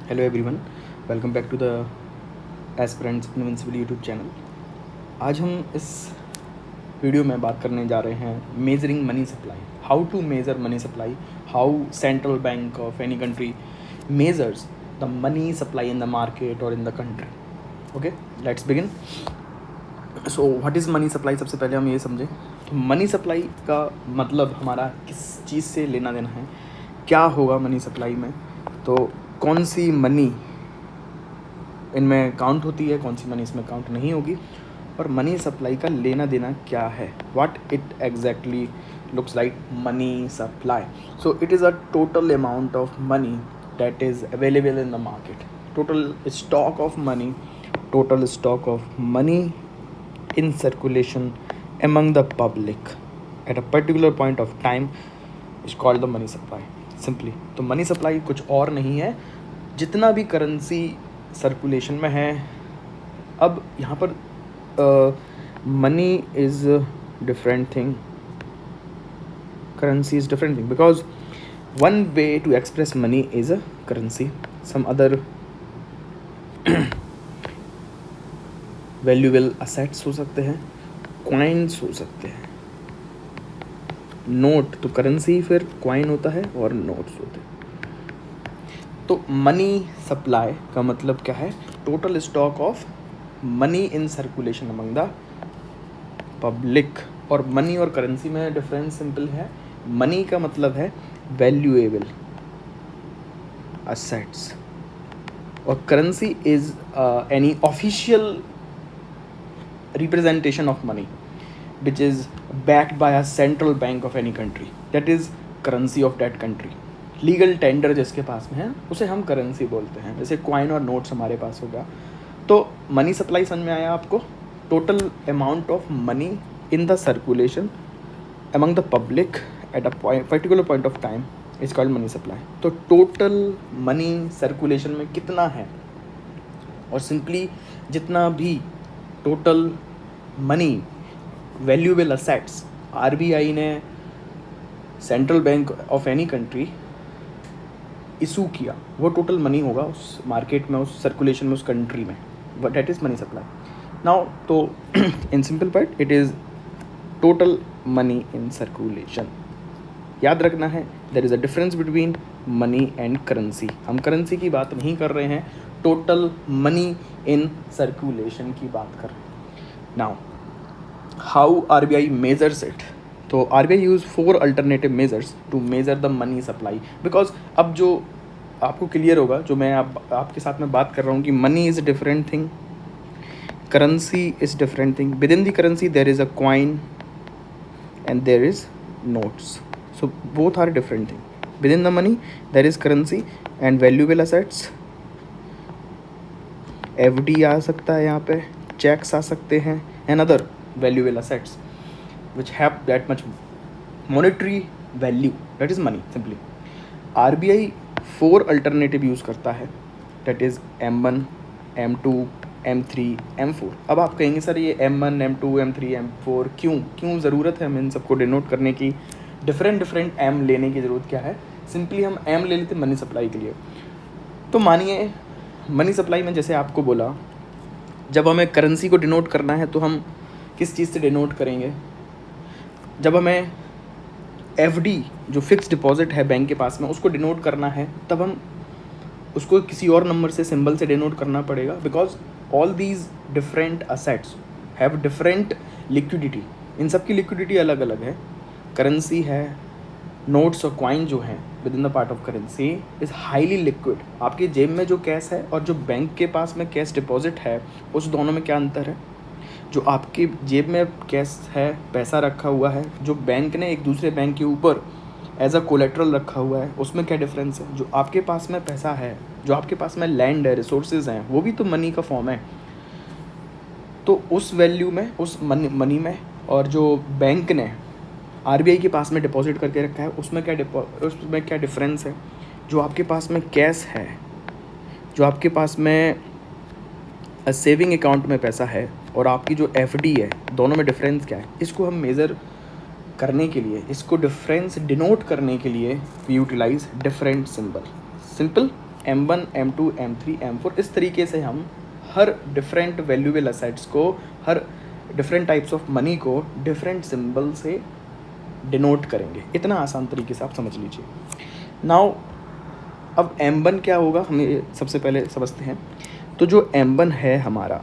Hello everyone, welcome back to the aspirants invincible YouTube channel. आज हम इस video में बात करने जा रहे हैं measuring money supply, how to measure money supply, how central bank of any country measures the money supply in the market और in the country. Okay, let's begin. So what is money supply? सबसे पहले हम ये समझें तो money supply का मतलब हमारा किस चीज़ से लेना देना है, क्या होगा मनी सप्लाई में, तो कौन सी मनी इनमें काउंट होती है, कौन सी मनी इसमें काउंट नहीं होगी, और मनी सप्लाई का लेना देना क्या है, what it exactly looks like money supply. So it is a total amount of money that is available in the market, total stock of money, total stock of money in circulation among the public at a particular point of time is called the money supply simply। तो money supply कुछ और नहीं है, जितना भी currency circulation में है। अब यहाँ पर money is different thing, currency is different thing, because one way to express money is a currency, some other valuable assets हो सकते हैं, कॉइन्स हो सकते हैं, नोट। तो करेंसी फिर कॉइन होता है और नोट्स होते हैं। तो मनी सप्लाई का मतलब क्या है? Total stock of money in circulation among the public. और मनी और करेंसी में डिफरेंस सिंपल है। मनी का मतलब है वैल्यूएबल असेट्स और currency is any official representation of money which is backed by a central bank of any country, that is currency of that country। Legal tender जिसके पास में है उसे हम करेंसी बोलते हैं, जैसे कॉइन और नोट्स हमारे पास होगा। तो मनी सप्लाई समझ में आया आपको? Total amount of money in the circulation among the public at a particular point of time is called money supply. तो टोटल मनी सर्कुलेशन में कितना है, और सिंपली जितना भी total money valuable assets RBI ने central bank of any country issue किया, वो टोटल मनी होगा उस मार्केट में, उस सर्कुलेशन में, उस कंट्री में, that is money supply. Now तो in simple part it is total money in circulation. याद रखना है there is a difference between money and currency. हम करेंसी की बात नहीं कर रहे हैं, टोटल मनी इन सर्कुलेशन की बात कर रहे हैं। Now how RBI measures it? तो RBI use 4 alternative measures to measure the money supply, because अब जो आपको क्लियर होगा, जो मैं आपके साथ में बात कर रहा हूँ कि money is different thing, currency is different thing. Within the currency there is a coin and there is notes, so both are different thing. Within the money there is currency and valuable assets, FD आ सकता है यहाँ पे, cheques आ सकते हैं, and other valuable assets which have that much monetary value, that is money simply। RBI 4 alternative use करता है, that is M1, M2, M3, M4। अब आप कहेंगे सर ये M1, M2, M3, M4 क्यों ज़रूरत है हमें इन सबको डिनोट करने की, डिफरेंट M लेने की ज़रूरत क्या है? सिंपली हम M ले लेते मनी सप्लाई के लिए। तो मानिए मनी सप्लाई में जैसे आपको बोला, जब हमें करेंसी को डिनोट करना है तो हम किस चीज़ से डिनोट करेंगे? जब हमें एफडी जो फिक्स डिपॉजिट है बैंक के पास में उसको डिनोट करना है, तब हम उसको किसी और नंबर से, सिंबल से डिनोट करना पड़ेगा, because all these different assets have different liquidity. इन सब की लिक्विडिटी अलग अलग है। करेंसी है, नोट्स और कॉइन जो हैं with in the part of currency is highly liquid. आपके जेब में जो कैश है और जो बैंक के पास में कैश डिपॉजिट है, उस दोनों में क्या अंतर है? जो आपकी जेब में कैश है, पैसा रखा हुआ है, जो बैंक ने एक दूसरे बैंक के ऊपर एज अ कोलेट्रल रखा हुआ है, उसमें क्या डिफरेंस है? जो आपके पास में पैसा है, जो आपके पास में लैंड है, रिसोर्सेज हैं, वो भी तो मनी का फॉर्म है। तो उस वैल्यू में, उस मनी में, और जो बैंक ने आरबीआई के पास में डिपॉजिट करके रखा है, उसमें क्या डिफरेंस है? जो आपके पास में कैश है, जो आपके पास में सेविंग अकाउंट में पैसा है, और आपकी जो एफडी है, दोनों में डिफरेंस क्या है? इसको हम मेज़र करने के लिए, इसको डिफरेंस डिनोट करने के लिए we utilize different symbol. Simple M1, M2, M3, M4 इस तरीके से हम हर डिफरेंट वैल्यूएबल असेट्स को, हर डिफरेंट टाइप्स ऑफ मनी को डिफरेंट सिंबल से डिनोट करेंगे। इतना आसान तरीके से आप समझ लीजिए। नाउ अब M1 क्या होगा, हमें सबसे पहले समझते हैं। तो जो M1 है हमारा,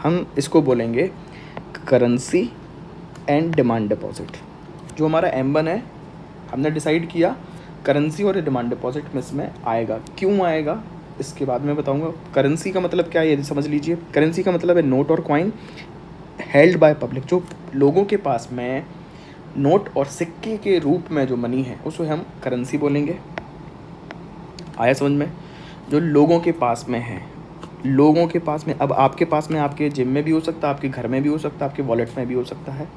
हम इसको बोलेंगे करेंसी एंड डिमांड डिपॉजिट। जो हमारा M1 है, हमने डिसाइड किया करेंसी और डिमांड डिपॉजिट में इसमें आएगा। क्यों आएगा इसके बाद में बताऊंगा। करेंसी का मतलब क्या है ये समझ लीजिए। करेंसी का मतलब है नोट और कॉइन हेल्ड बाय पब्लिक। जो लोगों के पास में नोट और सिक्के के रूप में जो मनी है उसे हम करेंसी बोलेंगे। आया समझ में। जो लोगों के पास में है, लोगों के पास में, अब आपके पास में, आपके जिम में भी हो सकता है, आपके घर में भी हो सकता है, आपके वॉलेट में भी हो सकता है।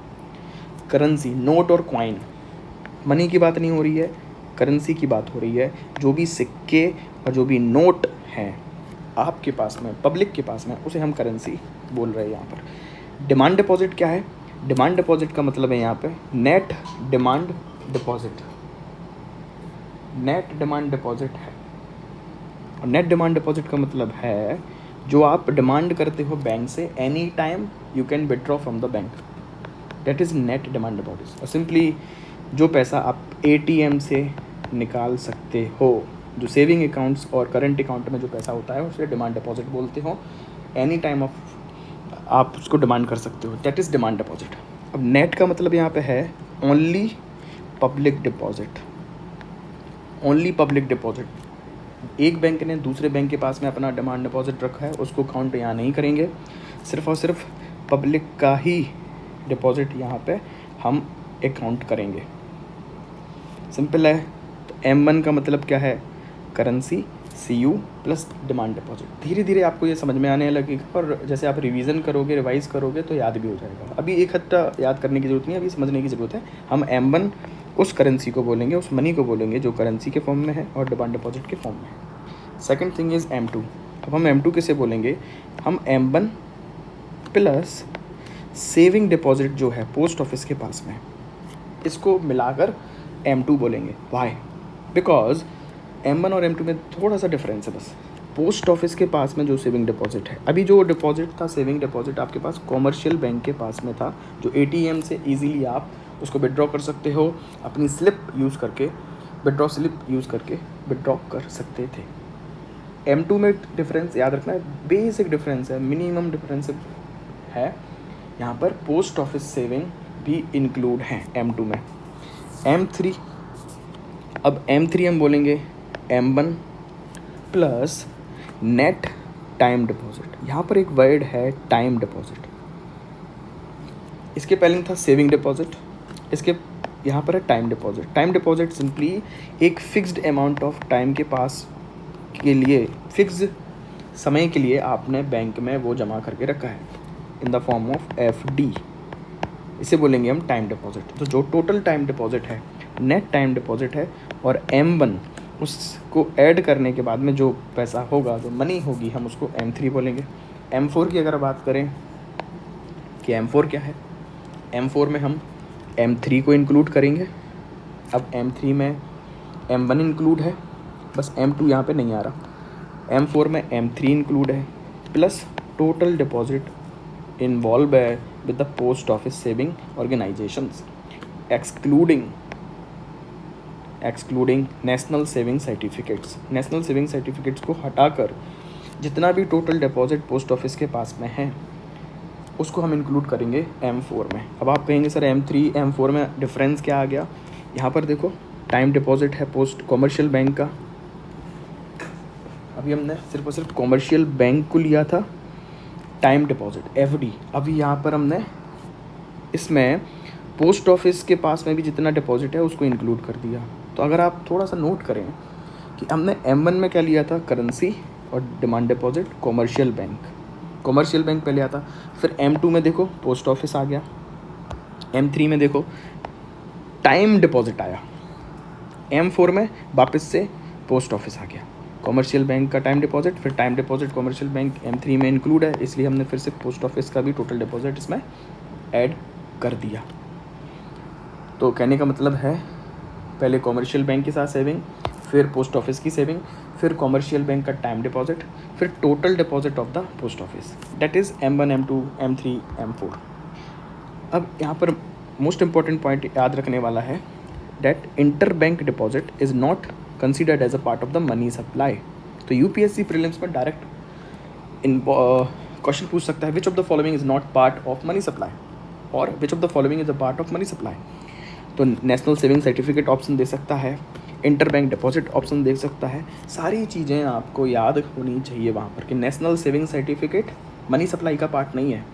करेंसी, नोट और कॉइन, मनी की बात नहीं हो रही है, करेंसी की बात हो रही है। जो भी सिक्के और जो भी नोट हैं आपके पास में, पब्लिक के पास में, उसे हम करेंसी बोल रहे हैं यहाँ पर। डिमांड डिपॉजिट क्या है? डिमांड डिपॉजिट का मतलब है यहाँ पे net demand deposit. Net demand deposit है, और नेट डिमांड डिपॉजिट का मतलब है जो आप डिमांड करते हो बैंक से, any time you can withdraw from the bank, that is net demand deposit. और सिंपली जो पैसा आप ATM से निकाल सकते हो, जो सेविंग अकाउंट्स और करंट अकाउंट में जो पैसा होता है उसे डिमांड डिपॉजिट बोलते हो। एनी टाइम ऑफ आप उसको डिमांड कर सकते हो, दैट इज़ डिमांड डिपॉजिट। अब नेट का मतलब यहाँ पे है only public deposit. Only public deposit. एक बैंक ने दूसरे बैंक के पास में अपना डिमांड डिपॉजिट रखा है, उसको काउंट यहाँ नहीं करेंगे। सिर्फ और सिर्फ पब्लिक का ही डिपॉजिट यहाँ पे हम अकाउंट करेंगे। सिंपल है। तो M1 का मतलब क्या है? Currency, CU plus demand deposit. धीरे धीरे आपको ये समझ में आने लगेगा, और जैसे आप रिवीजन करोगे, रिवाइज करोगे तो याद भी हो जाएगा। अभी एक हफ्ता याद करने की ज़रूरत नहीं है, अभी समझने की ज़रूरत है। हम M1 उस करेंसी को बोलेंगे, उस मनी को बोलेंगे जो करेंसी के फॉर्म में है और डिमांड डिपॉजिट के फॉर्म में है। Second thing is M2। अब हम M2 किसे बोलेंगे? हम M1 प्लस सेविंग डिपॉजिट जो है पोस्ट ऑफिस के पास में, इसको मिलाकर M2 बोलेंगे। वाई? बिकॉज M1 और M2 में थोड़ा सा डिफरेंस है बस। पोस्ट ऑफिस के पास में जो सेविंग डिपॉजिट है, अभी जो डिपॉजिट था, सेविंग डिपॉजिट आपके पास कॉमर्शियल बैंक के पास में था, जो ATM से इजीली आप उसको विड्रॉ कर सकते हो, अपनी स्लिप यूज़ करके, विड्रॉ स्लिप यूज़ करके विड्रॉ कर सकते थे। M2 में डिफरेंस याद रखना है, बेसिक डिफरेंस है, मिनिमम डिफरेंस है। यहाँ पर पोस्ट ऑफिस सेविंग भी इंक्लूड है M2 में। M3, अब M3 हम बोलेंगे M1 plus net time deposit. यहाँ पर एक वर्ड है टाइम डिपॉजिट। इसके पहले था सेविंग डिपॉजिट, इसके यहाँ पर है time deposit. Time deposit simply एक फिक्स्ड अमाउंट ऑफ टाइम के पास के लिए, फिक्स समय के लिए आपने बैंक में वो जमा करके रखा है in the form of FD। इसे बोलेंगे हम टाइम डिपॉजिट। तो जो टोटल टाइम डिपॉजिट है नेट टाइम डिपॉजिट है, और M1 उसको ऐड करने के बाद में जो पैसा होगा, जो मनी होगी, हम उसको M3 बोलेंगे। M4 की अगर बात करें कि M4 क्या है, M4 में हम M3 को इंक्लूड करेंगे। अब M3 में M1 इंक्लूड है, बस M2 यहाँ पे नहीं आ रहा। M4 में M3 इंक्लूड है, प्लस टोटल डिपॉजिट इन्वॉल्व है with the post office saving organisations, excluding national saving certificates. National saving certificates को हटाकर जितना भी टोटल डिपॉजिट पोस्ट ऑफिस के पास में है उसको हम इंक्लूड करेंगे M4 में। अब आप कहेंगे सर M3 M4 में डिफरेंस क्या आ गया? यहाँ पर देखो, टाइम डिपॉजिट है पोस्ट कॉमर्शियल बैंक का, अभी हमने सिर्फ और सिर्फ कॉमर्शियल बैंक को लिया था टाइम डिपॉजिट FD। अभी यहाँ पर हमने इसमें पोस्ट ऑफिस के पास में भी जितना डिपॉजिट है उसको इंक्लूड कर दिया। तो अगर आप थोड़ा सा नोट करें कि हमने M1 में क्या लिया था? करेंसी और demand deposit commercial bank, commercial bank पहले आता। फिर M2 में देखो पोस्ट ऑफिस आ गया, M3 में देखो टाइम डिपॉजिट आया, M4 में वापस से पोस्ट ऑफिस आ गया। कॉमर्शियल बैंक का टाइम डिपॉजिट, फिर time deposit commercial bank M3 में इंक्लूड है, इसलिए हमने फिर से पोस्ट ऑफिस का भी टोटल डिपॉजिट इसमें ऐड कर दिया। तो कहने का मतलब है पहले कॉमर्शियल बैंक के साथ सेविंग, फिर पोस्ट ऑफिस की सेविंग, फिर कॉमर्शियल बैंक का टाइम डिपॉजिट, फिर total deposit of the post office, that is M1, M2, M3, M4। अब यहाँ पर मोस्ट इम्पॉर्टेंट पॉइंट याद रखने वाला है that inter bank deposit is not considered as a part of the money supply. तो UPSC prelims में direct in question पूछ सकता है which of the following is not part of money supply और which of the following is a part of money supply. तो national saving certificate option दे सकता है, इंटर बैंक डिपॉजिट ऑप्शन दे सकता है। सारी चीज़ें आपको याद होनी चाहिए वहाँ पर कि national saving certificate money supply का पार्ट नहीं है,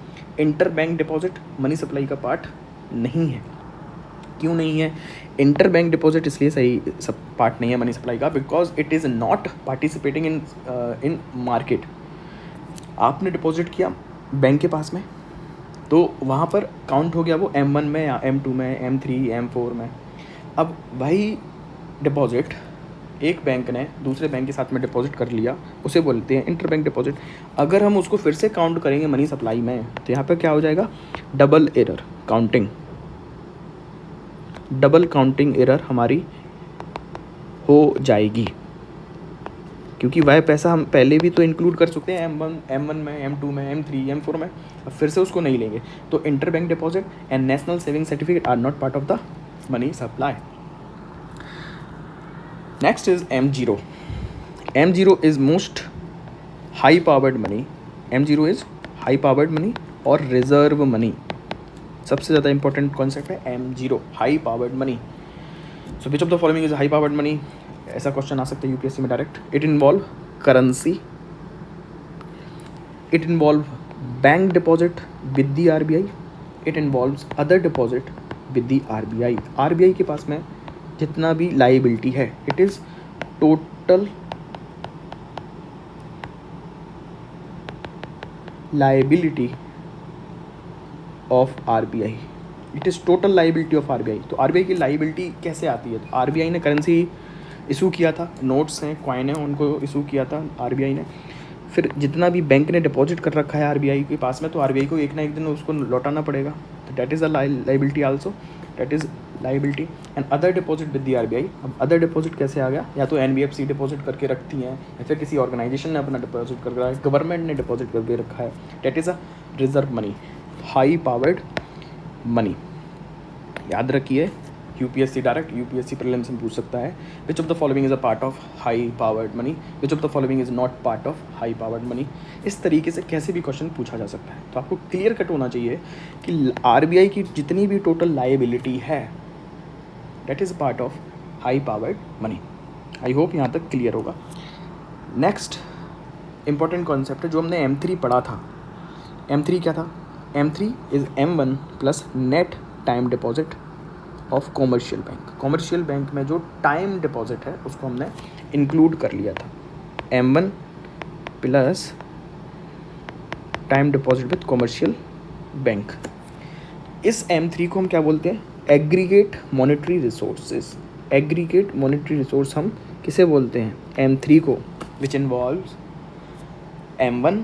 inter bank deposit money supply का पार्ट नहीं है। क्यों नहीं है? इंटर बैंक डिपॉजिट इसलिए सही सब पार्ट नहीं है मनी सप्लाई का because it is not participating in market. आपने डिपॉजिट किया बैंक के पास में तो वहाँ पर काउंट हो गया वो M1 में या M2 में, M3, M4 में। अब वही डिपॉजिट एक बैंक ने दूसरे बैंक के साथ में डिपॉजिट कर लिया, उसे बोलते हैं इंटर बैंक डिपॉजिट। अगर हम उसको फिर से काउंट करेंगे मनी सप्लाई में तो यहाँ पर क्या हो जाएगा? Double error counting, double counting error हमारी हो जाएगी क्योंकि वह पैसा हम पहले भी तो इंक्लूड कर चुके हैं M1 में, M2 में, M3, M4 में। अब फिर से उसको नहीं लेंगे। तो inter bank deposit and national saving certificate are not part of the money supply. Next is M0। M0 is most high powered money. M0 is high powered money और रिजर्व मनी। सबसे ज़्यादा इंपॉर्टेंट कॉन्सेप्ट है M0, high powered money. So which of the following is high powered money? ऐसा question आ सकता है UPSC में direct. It involve currency, it involve bank deposit with the RBI, it involves other deposit with the RBI। RBI के पास में जितना भी liability है it is total liability of RBI, it is total liability of RBI। तो RBI की liability कैसे आती है? तो RBI ने करेंसी इशू किया था, नोट्स हैं, कॉइन हैं, उनको इशू किया था RBI ने। फिर जितना भी बैंक ने डिपॉजिट कर रखा है RBI के पास में तो RBI को एक ना एक दिन उसको लौटाना पड़ेगा। तो that is a liability also, that is liability and other deposit with the RBI। अब अदर डिपॉजिट कैसे आ गया? या तो NBFC डिपॉजिट करके रखती हैं या फिर किसी ऑर्गेनाइजेशन ने अपना डिपॉजिट कर रखा है, गवर्नमेंट ने डिपॉजिट करके रखा है। That is a reserve money, high powered money. याद रखिए यूपीएससी डायरेक्ट यूपीएससी प्रीलिम्स में पूछ सकता है which of the following is a part of high powered money, which of the following is not part of high powered money. इस तरीके से कैसे भी क्वेश्चन पूछा जा सकता है। तो आपको क्लियर कट होना चाहिए कि RBI की जितनी भी टोटल लाइबिलिटी है that is part of high powered money. I hope यहाँ तक क्लियर होगा। नेक्स्ट इंपॉर्टेंट कॉन्सेप्ट है जो हमने M3 पढ़ा था। M3 क्या था? M3 is M1 plus net time deposit of commercial bank. Commercial bank में जो टाइम डिपॉजिट है उसको हमने इंक्लूड कर लिया था। M1 plus time deposit with commercial bank. इस M3 को हम क्या बोलते हैं? Aggregate monetary resources. Aggregate monetary resource हम किसे बोलते हैं? M3 को, which involves M1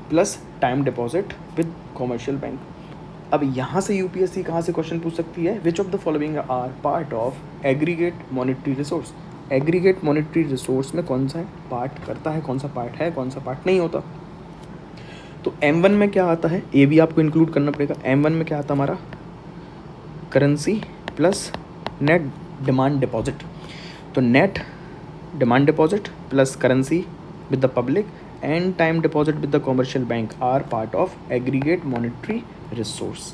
plus time deposit with commercial bank. अब यहाँ से यूपीएससी कहाँ से क्वेश्चन पूछ सकती है? Which of the following are part of aggregate monetary resource. Aggregate monetary resource में कौन सा पार्ट करता है, कौन सा पार्ट है, कौन सा पार्ट नहीं होता। तो M1 में क्या आता है ये भी आपको इंक्लूड करना पड़ेगा। M1 में क्या आता है हमारा? Currency plus net demand deposit. तो net demand deposit plus currency with the public and time deposit with the commercial bank are part of aggregate monetary resource.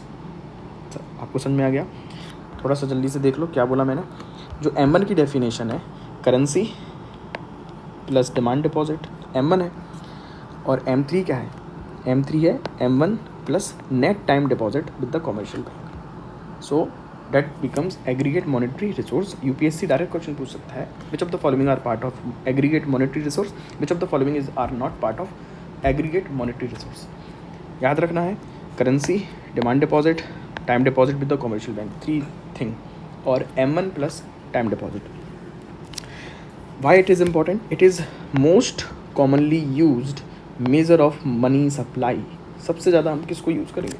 आपको समझ में आ गया? थोड़ा सा जल्दी से देख लो क्या बोला मैंने। जो M1 की डेफिनेशन है currency plus demand deposit M1 है, और M3 क्या है? M3 है M1 plus net time deposit with the commercial bank. So that becomes aggregate monetary resource. UPSC direct question पूछ सकता है which of the following are part of aggregate monetary resource, which of the following is are not part of aggregate monetary resource. याद रखना है currency, demand deposit, time deposit with the commercial bank, 3 thing, और M1 plus time deposit. Why it is important? It is most commonly used measure of money supply. सबसे ज़्यादा हम किसको use करेंगे?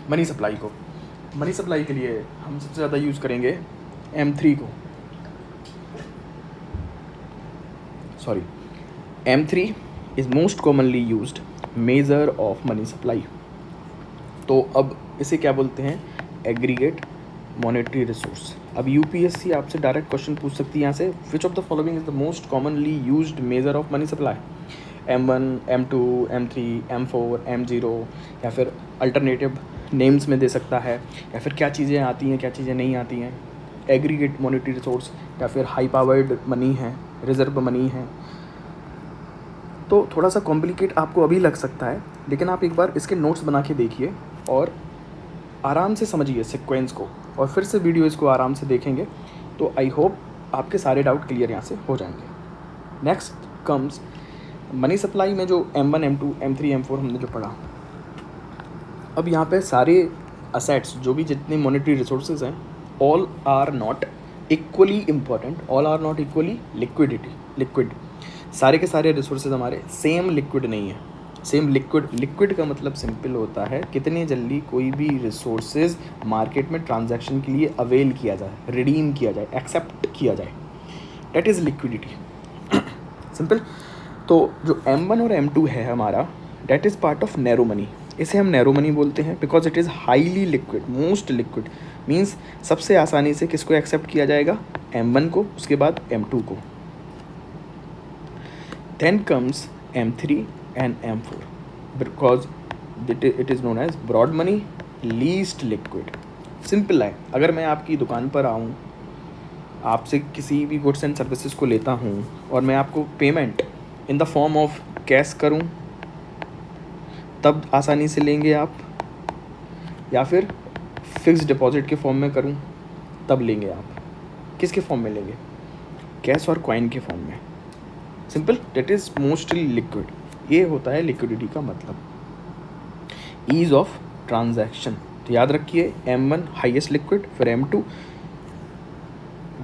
Money supply को। मनी सप्लाई के लिए हम सबसे ज़्यादा यूज़ करेंगे M3 को। Sorry, M3 is most commonly used measure of money supply. तो अब इसे क्या बोलते हैं, एग्रीगेट मॉनेटरी रिसोर्स। अब यूपीएससी आपसे डायरेक्ट क्वेश्चन पूछ सकती है यहाँ से, विच of the following is the most commonly used measure of money supply, M1, M2, M3, M4, M0, या फिर अल्टरनेटिव नेम्स में दे सकता है, या फिर क्या चीज़ें आती हैं क्या चीज़ें नहीं आती हैं, एग्रीगेट मॉनेटरी रिसोर्स, या फिर हाई पावर्ड मनी है, रिजर्व मनी है। तो थोड़ा सा कॉम्प्लिकेट आपको अभी लग सकता है, लेकिन आप एक बार इसके नोट्स बना के देखिए और आराम से समझिए सीक्वेंस को, और फिर से वीडियो इसको आराम से देखेंगे तो आई होप आपके सारे डाउट क्लियर यहाँ से हो जाएंगे। नेक्स्ट कम्स मनी सप्लाई में जो M1, M2, M3, M4 हमने जो पढ़ा। अब यहाँ पे सारे असेट्स जो भी जितने मॉनेटरी रिसोर्सेज हैं, all are not equally important, all are not equally liquid. सारे के सारे रिसोर्सेज हमारे सेम लिक्विड नहीं है। सेम लिक्विड का मतलब सिंपल होता है कितने जल्दी कोई भी रिसोर्सेज मार्केट में ट्रांजैक्शन के लिए अवेल किया जाए, रिडीम किया जाए, एक्सेप्ट किया जाए, डेट इज़ लिक्विडिटी। सिंपल। तो जो M1 और M2 है हमारा, that is part of narrow money. इसे हम नैरो मनी बोलते हैं because it is highly liquid, most liquid. Means सबसे आसानी से किसको एक्सेप्ट किया जाएगा, M1 को, उसके बाद M2 को। Then comes M3 and M4 because it is known as broad money, least liquid। Simple है, अगर मैं आपकी दुकान पर आऊँ, आपसे किसी भी गुड्स एंड सर्विसेज को लेता हूँ और मैं आपको payment in the form of cash करूँ, तब आसानी से लेंगे आप, या फिर फिक्स डिपॉजिट के फॉर्म में करूँ तब लेंगे आप। किसके फॉर्म में लेंगे, कैश और कॉइन के फॉर्म में। Simple, that is mostly liquid. ये होता है लिक्विडिटी का मतलब, ईज ऑफ ट्रांजैक्शन। तो याद रखिए, M1 हाईएस्ट लिक्विड, फिर M2,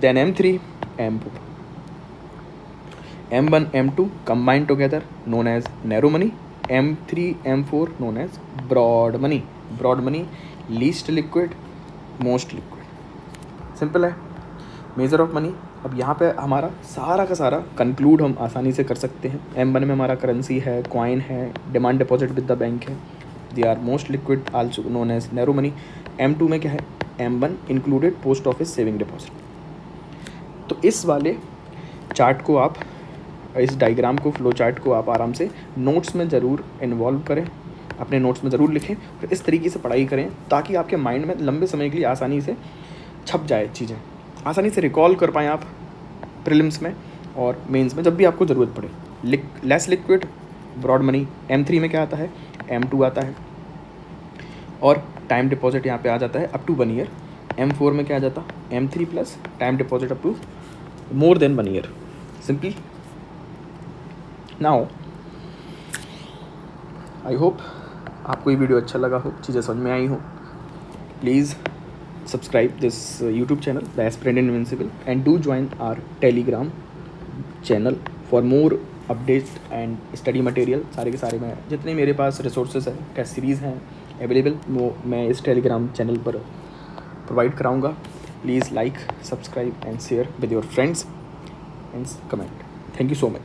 then M3, M4। M1, M2 combined together known as narrow money, M3, M4 known as broad money। broad money least liquid, most liquid। Simple है, measure of money. अब यहाँ पे हमारा सारा का सारा conclude हम आसानी से कर सकते हैं। M1 में हमारा करेंसी है, कॉइन है, demand deposit with the bank है, they are most liquid also known as narrow money. M2 में क्या है, M1 included post office saving deposit. तो इस वाले चार्ट को आप, इस डायग्राम को, फ्लो चार्ट को आप आराम से नोट्स में ज़रूर इन्वॉल्व करें, अपने नोट्स में ज़रूर लिखें, फिर इस तरीके से पढ़ाई करें ताकि आपके माइंड में लंबे समय के लिए आसानी से छप जाए चीज़ें, आसानी से रिकॉल कर पाएँ आप प्रीलिम्स में और मेंस में जब भी आपको ज़रूरत पड़े। Less liquid, broad money. M3 में क्या आता है, M2 आता है, और टाइम डिपॉजिट यहाँ पे आ जाता है अप टू 1 ईयर। M4 में क्या आ जाता, M3 plus time deposit up to more than 1 year. Simply. Now I hope आपको ये वीडियो अच्छा लगा हो, चीज़ें समझ में आई हो। Please subscribe this YouTube channel, The Aspirant Invincible, and do join our Telegram channel for more updates and study material। सारे के सारे मैं जितने मेरे पास रिसोर्सेज हैं, टेस्ट सीरीज़ हैं अवेलेबल, वो मैं इस टेलीग्राम चैनल पर प्रोवाइड कराऊंगा। Please like, subscribe and share with your friends and comment. Thank you so much.